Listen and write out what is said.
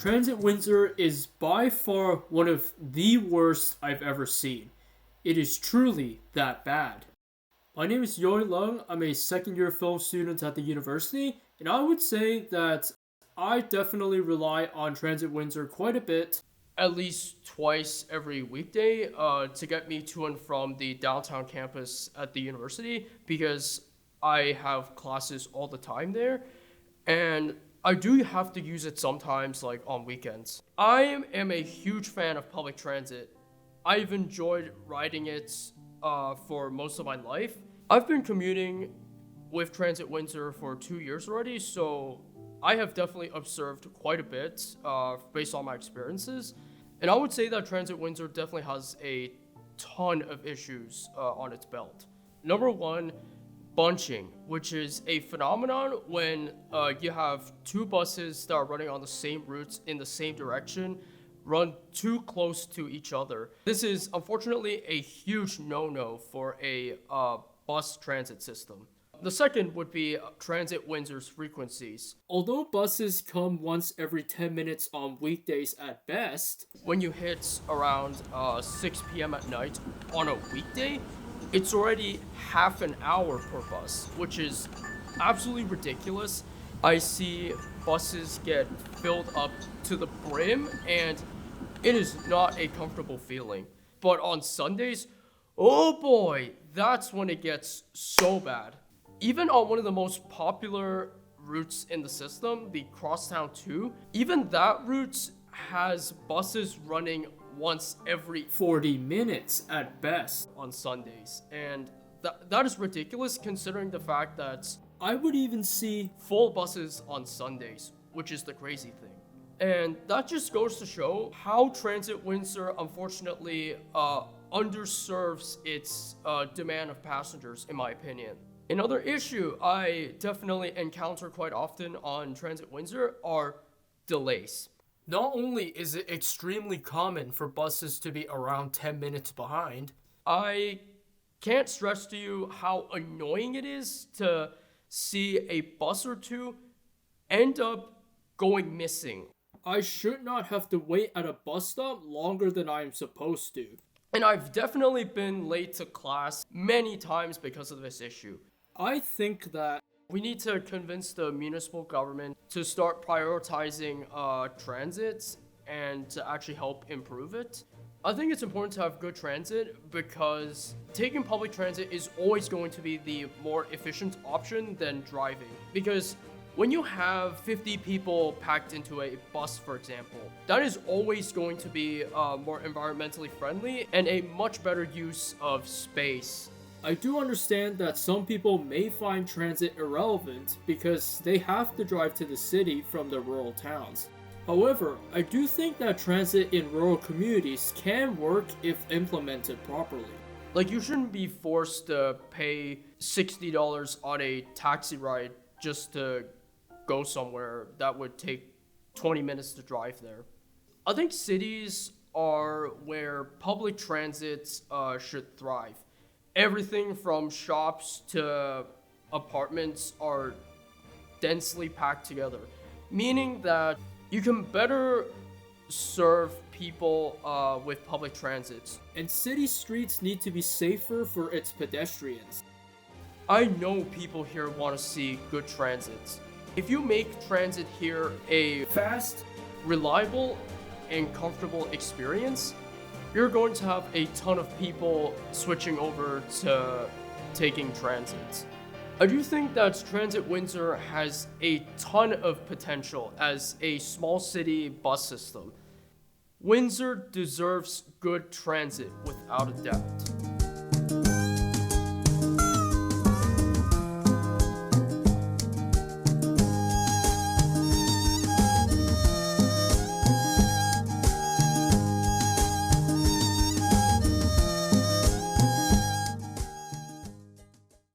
Transit Windsor is by far one of the worst I've ever seen. It is truly that bad. My name is Yoi Lung. I'm a second year film student at the university, and I would say that I definitely rely on Transit Windsor quite a bit, at least twice every weekday, to get me to and from the downtown campus at the university because I have classes all the time there, and I do have to use it sometimes, like on weekends. I am a huge fan of public transit. I've enjoyed riding it for most of my life. I've been commuting with Transit Windsor for 2 years already, so I have definitely observed quite a bit based on my experiences. And I would say that Transit Windsor definitely has a ton of issues on its belt. Number one, bunching, which is a phenomenon when you have two buses that are running on the same routes in the same direction run too close to each other. This is unfortunately a huge no-no for a bus transit system. The second would be Transit Windsor's frequencies. Although buses come once every 10 minutes on weekdays at best, when you hit around 6 p.m. at night on a weekday, it's already half an hour per bus, which is absolutely ridiculous. I see buses get filled up to the brim, and it is not a comfortable feeling. But on Sundays, oh boy, that's when it gets so bad. Even on one of the most popular routes in the system, the Crosstown 2, even that route has buses running once every 40 minutes at best on Sundays. And that is ridiculous considering the fact that I would even see full buses on Sundays, which is the crazy thing. And that just goes to show how Transit Windsor unfortunately underserves its demand of passengers, in my opinion. Another issue I definitely encounter quite often on Transit Windsor are delays. Not only is it extremely common for buses to be around 10 minutes behind, I can't stress to you how annoying it is to see a bus or two end up going missing. I should not have to wait at a bus stop longer than I am supposed to. And I've definitely been late to class many times because of this issue. I think that we need to convince the municipal government to start prioritizing transit and to actually help improve it. I think it's important to have good transit because taking public transit is always going to be the more efficient option than driving. Because when you have 50 people packed into a bus, for example, that is always going to be more environmentally friendly and a much better use of space. I do understand that some people may find transit irrelevant because they have to drive to the city from the rural towns. However, I do think that transit in rural communities can work if implemented properly. Like, you shouldn't be forced to pay $60 on a taxi ride just to go somewhere that would take 20 minutes to drive there. I think cities are where public transit should thrive. Everything from shops to apartments are densely packed together, meaning that you can better serve people with public transit. And city streets need to be safer for its pedestrians. I know people here want to see good transit. If you make transit here a fast, reliable, and comfortable experience, you're going to have a ton of people switching over to taking transit. I do think that Transit Windsor has a ton of potential as a small city bus system. Windsor deserves good transit without a doubt.